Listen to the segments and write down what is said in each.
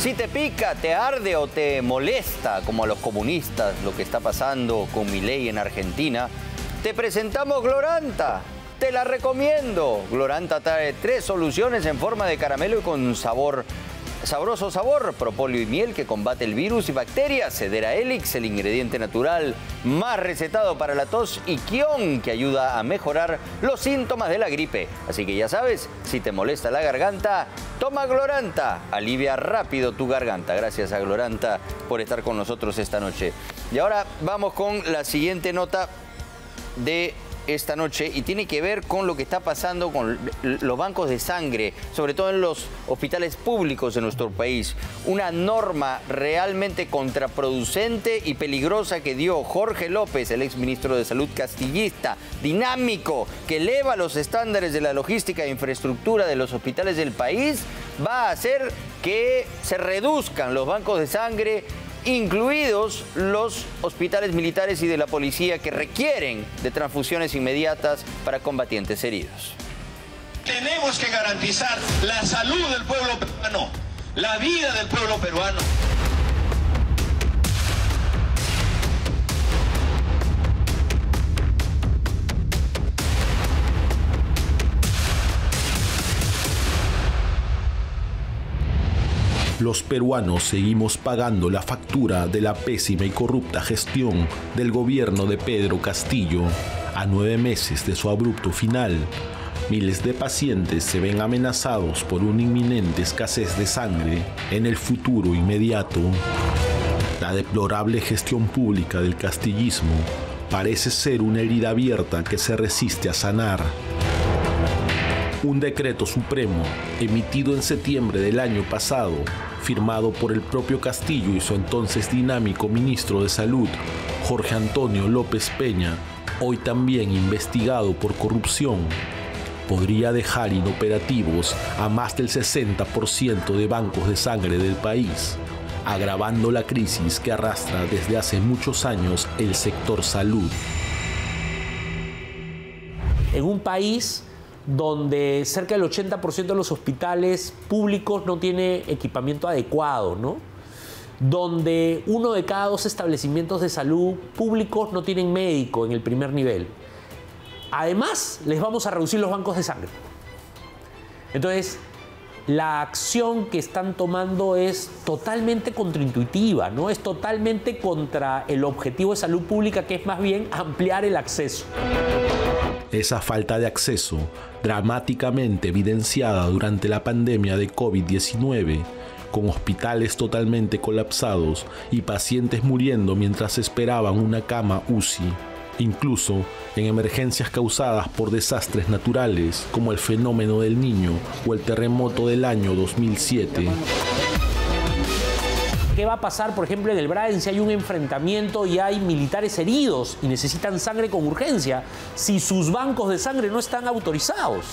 Si te pica, te arde o te molesta, como a los comunistas, lo que está pasando con Milei en Argentina, te presentamos Gloranta. Te la recomiendo. Gloranta trae 3 soluciones en forma de caramelo y con sabroso sabor, propóleo y miel que combate el virus y bacterias, Cedera Helix, el ingrediente natural más recetado para la tos, y Kion, que ayuda a mejorar los síntomas de la gripe. Así que ya sabes, si te molesta la garganta, toma Gloranta, alivia rápido tu garganta. Gracias a Gloranta por estar con nosotros esta noche. Y ahora vamos con la siguiente nota de esta noche y tiene que ver con lo que está pasando con los bancos de sangre, sobre todo en los hospitales públicos de nuestro país. Una norma realmente contraproducente y peligrosa que dio Jorge López, el exministro de Salud castillista, dinámico, que eleva los estándares de la logística e infraestructura de los hospitales del país, va a hacer que se reduzcan los bancos de sangre, incluidos los hospitales militares y de la policía que requieren de transfusiones inmediatas para combatientes heridos. Tenemos que garantizar la salud del pueblo peruano, la vida del pueblo peruano. Los peruanos seguimos pagando la factura de la pésima y corrupta gestión del gobierno de Pedro Castillo. A 9 meses de su abrupto final, miles de pacientes se ven amenazados por una inminente escasez de sangre en el futuro inmediato. La deplorable gestión pública del castillismo parece ser una herida abierta que se resiste a sanar. Un decreto supremo, emitido en septiembre del año pasado, firmado por el propio Castillo y su entonces dinámico ministro de Salud, Jorge Antonio López Peña, hoy también investigado por corrupción, podría dejar inoperativos a más del 60% de bancos de sangre del país, agravando la crisis que arrastra desde hace muchos años el sector salud. En un país donde cerca del 80% de los hospitales públicos no tiene equipamiento adecuado, ¿no? Donde 1 de cada 2 establecimientos de salud públicos no tienen médico en el primer nivel. Además, les vamos a reducir los bancos de sangre. Entonces, la acción que están tomando es totalmente contraintuitiva, ¿no? Es totalmente contra el objetivo de salud pública, que es más bien ampliar el acceso. Esa falta de acceso, dramáticamente evidenciada durante la pandemia de COVID-19, con hospitales totalmente colapsados y pacientes muriendo mientras esperaban una cama UCI, incluso en emergencias causadas por desastres naturales como el fenómeno del Niño o el terremoto del año 2007. ¿Qué va a pasar, por ejemplo, en el Braden si hay un enfrentamiento y hay militares heridos y necesitan sangre con urgencia, si sus bancos de sangre no están autorizados?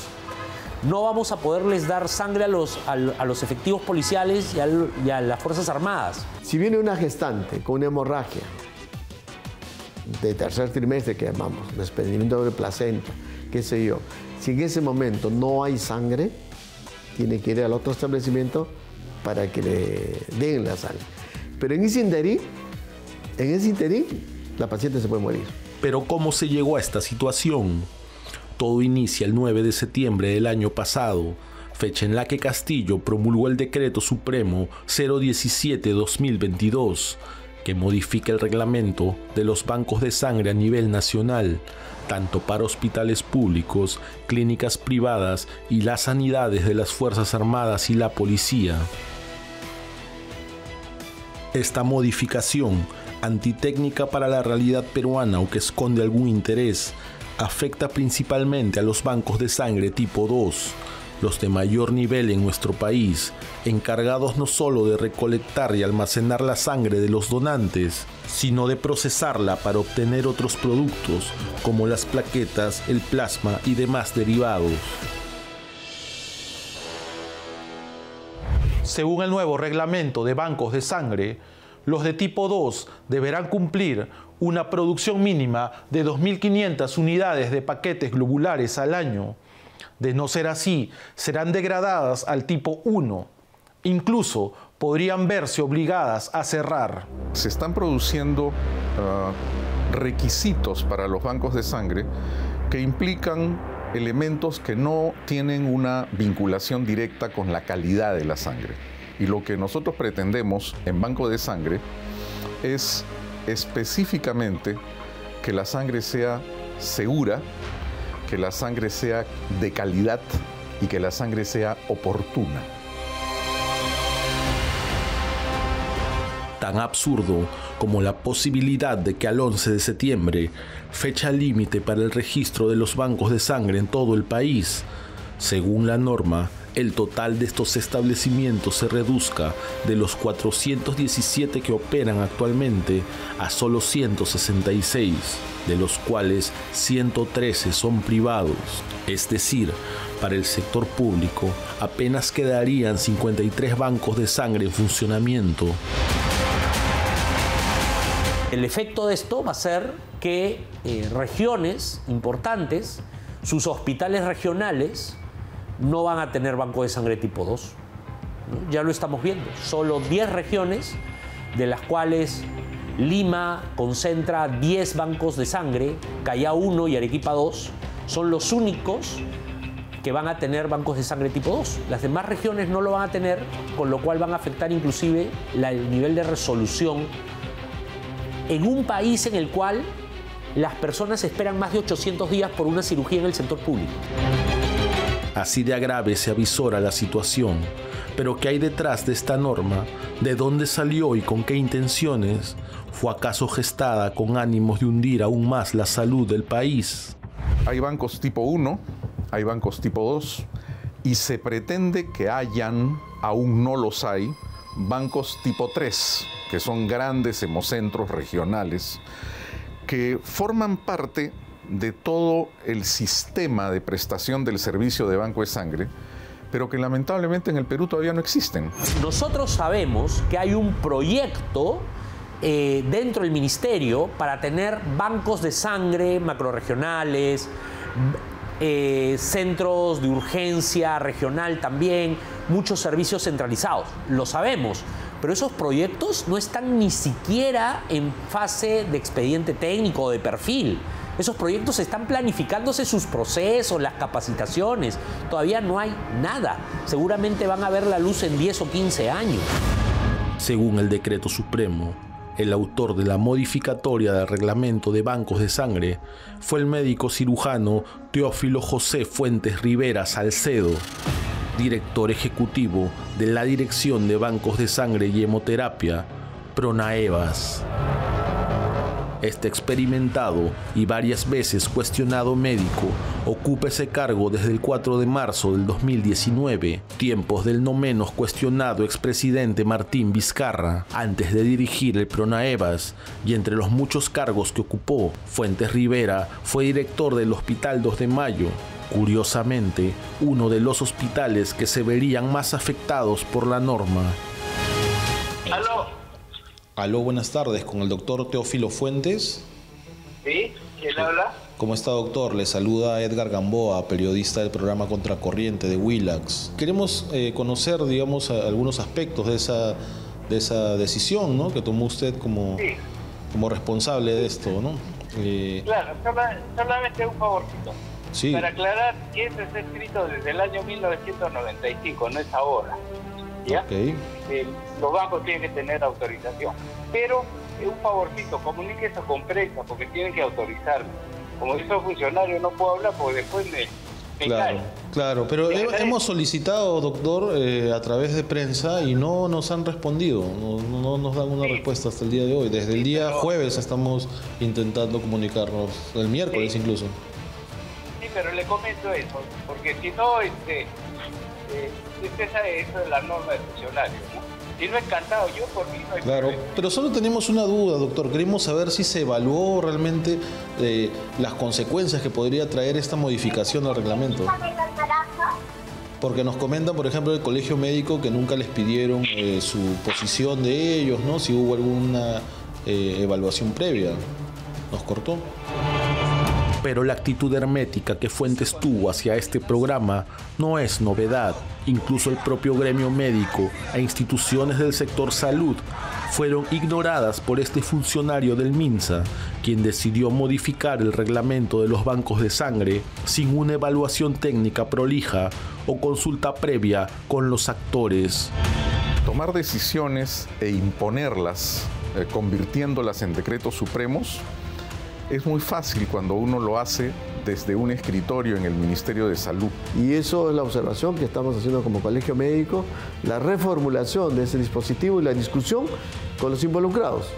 No vamos a poderles dar sangre a los efectivos policiales y a las Fuerzas Armadas. Si viene una gestante con una hemorragia de tercer trimestre, que llamamos, desprendimiento de placenta, qué sé yo, si en ese momento no hay sangre, tiene que ir al otro establecimiento para que le den la sangre. Pero en ese interín, la paciente se puede morir. Pero ¿cómo se llegó a esta situación? Todo inicia el 9 de septiembre del año pasado, fecha en la que Castillo promulgó el Decreto Supremo 017-2022, que modifica el reglamento de los bancos de sangre a nivel nacional, tanto para hospitales públicos, clínicas privadas y las sanidades de las Fuerzas Armadas y la policía. Esta modificación, antitécnica para la realidad peruana o que esconde algún interés, afecta principalmente a los bancos de sangre tipo 2, los de mayor nivel en nuestro país, encargados no solo de recolectar y almacenar la sangre de los donantes, sino de procesarla para obtener otros productos como las plaquetas, el plasma y demás derivados. Según el nuevo reglamento de bancos de sangre, los de tipo 2 deberán cumplir una producción mínima de 2.500 unidades de paquetes globulares al año. De no ser así, serán degradadas al tipo 1, Incluso podrían verse obligadas a cerrar. Se están produciendo requisitos para los bancos de sangre que implican elementos que no tienen una vinculación directa con la calidad de la sangre. Y lo que nosotros pretendemos en Banco de Sangre es específicamente que la sangre sea segura, que la sangre sea de calidad y que la sangre sea oportuna. Tan absurdo como la posibilidad de que al 11 de septiembre, fecha límite para el registro de los bancos de sangre en todo el país, según la norma, el total de estos establecimientos se reduzca de los 417 que operan actualmente a solo 166, de los cuales 113 son privados. Es decir, para el sector público apenas quedarían 53 bancos de sangre en funcionamiento. El efecto de esto va a ser que regiones importantes, sus hospitales regionales, no van a tener banco de sangre tipo 2. ¿No? Ya lo estamos viendo. Solo 10 regiones, de las cuales Lima concentra 10 bancos de sangre, Callao 1 y Arequipa 2, son los únicos que van a tener bancos de sangre tipo 2. Las demás regiones no lo van a tener, con lo cual van a afectar inclusive el nivel de resolución en un país en el cual las personas esperan más de 800 días por una cirugía en el sector público. Así de grave se avisora la situación, pero ¿qué hay detrás de esta norma? ¿De dónde salió y con qué intenciones? ¿Fue acaso gestada con ánimos de hundir aún más la salud del país? Hay bancos tipo 1, hay bancos tipo 2 y se pretende que hayan, aún no los hay, bancos tipo 3, que son grandes hemocentros regionales, que forman parte de todo el sistema de prestación del servicio de banco de sangre, pero que lamentablemente en el Perú todavía no existen. Nosotros sabemos que hay un proyecto dentro del ministerio para tener bancos de sangre macrorregionales, centros de urgencia regional también, muchos servicios centralizados. Lo sabemos, pero esos proyectos no están ni siquiera en fase de expediente técnico o de perfil. Esos proyectos están planificándose sus procesos, las capacitaciones. Todavía no hay nada. Seguramente van a ver la luz en 10 o 15 años. Según el decreto supremo, el autor de la modificatoria del reglamento de bancos de sangre fue el médico cirujano Teófilo José Fuentes Rivera Salcedo, director ejecutivo de la Dirección de Bancos de Sangre y Hemoterapia, Pronaevas. Este experimentado y varias veces cuestionado médico ocupa ese cargo desde el 4 de marzo del 2019, tiempos del no menos cuestionado expresidente Martín Vizcarra, antes de dirigir el Pronaevas, y entre los muchos cargos que ocupó, Fuentes Rivera fue director del Hospital 2 de Mayo, curiosamente, uno de los hospitales que se verían más afectados por la norma. Aló, buenas tardes, con el doctor Teófilo Fuentes. ¿Sí? ¿Quién habla? ¿Cómo está, doctor? Le saluda Edgar Gamboa, periodista del programa Contracorriente de Willax. Queremos conocer, digamos, algunos aspectos de esa decisión, ¿no?, que tomó usted como responsable de esto, ¿no? Claro, solamente un favorcito. Sí. Para aclarar, esto está escrito desde el año 1995, no es ahora. ¿Ya? Okay. Los bancos tienen que tener autorización. Pero, un favorcito, comunique eso con prensa, porque tienen que autorizarlo. Como yo soy funcionario, no puedo hablar porque después me cae. Claro, pero hemos solicitado, doctor, a través de prensa y no nos han respondido. No nos dan una respuesta hasta el día de hoy. Desde el día jueves estamos intentando comunicarnos, el miércoles incluso. Sí, pero le comento eso, porque si no, usted sabe eso de la norma de funcionarios, ¿no? Si no es cantado, yo por mí no hay problema. Pero solo tenemos una duda, doctor. Queremos saber si se evaluó realmente las consecuencias que podría traer esta modificación al reglamento. Porque nos comentan, por ejemplo, el Colegio Médico que nunca les pidieron su posición de ellos, ¿no? Si hubo alguna evaluación previa. ¿Nos cortó? Pero la actitud hermética que Fuentes tuvo hacia este programa no es novedad. Incluso el propio gremio médico e instituciones del sector salud fueron ignoradas por este funcionario del MINSA, quien decidió modificar el reglamento de los bancos de sangre sin una evaluación técnica prolija o consulta previa con los actores. Tomar decisiones e imponerlas, convirtiéndolas en decretos supremos, es muy fácil cuando uno lo hace desde un escritorio en el Ministerio de Salud. Y eso es la observación que estamos haciendo como Colegio Médico, la reformulación de ese dispositivo y la discusión con los involucrados,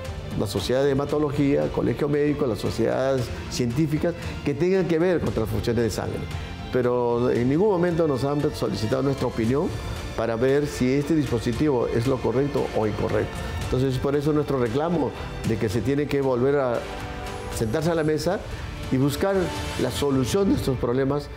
la Sociedad de Hematología, el Colegio Médico, las sociedades científicas que tengan que ver con transfusiones de sangre. Pero en ningún momento nos han solicitado nuestra opinión para ver si este dispositivo es lo correcto o incorrecto. Entonces, por eso nuestro reclamo de que se tiene que volver a sentarse a la mesa y buscar la solución de estos problemas.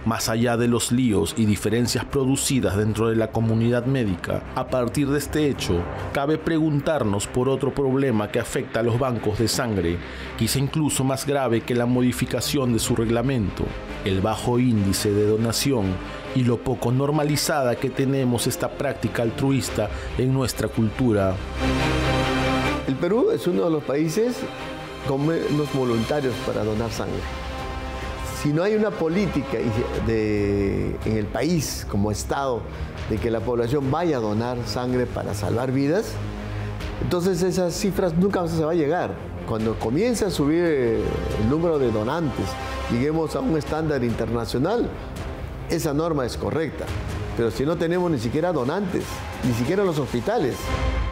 Más allá de los líos y diferencias producidas dentro de la comunidad médica, a partir de este hecho, cabe preguntarnos por otro problema que afecta a los bancos de sangre, quizá incluso más grave que la modificación de su reglamento: el bajo índice de donación y lo poco normalizada que tenemos esta práctica altruista en nuestra cultura. El Perú es uno de los países con menos voluntarios para donar sangre. Si no hay una política en el país como Estado de que la población vaya a donar sangre para salvar vidas, entonces esas cifras nunca se va a llegar. Cuando comience a subir el número de donantes, lleguemos a un estándar internacional, esa norma es correcta. Pero si no tenemos ni siquiera donantes, ni siquiera los hospitales.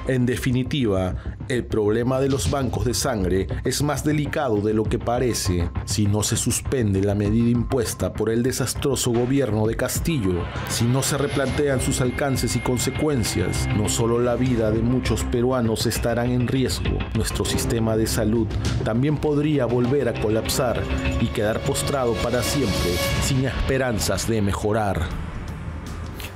En definitiva, el problema de los bancos de sangre es más delicado de lo que parece. Si no se suspende la medida impuesta por el desastroso gobierno de Castillo, si no se replantean sus alcances y consecuencias, no solo la vida de muchos peruanos estarán en riesgo, nuestro sistema de salud también podría volver a colapsar y quedar postrado para siempre, sin esperanzas de mejorar.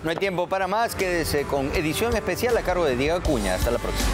No hay tiempo para más, quédese con edición especial a cargo de Diego Acuña. Hasta la próxima.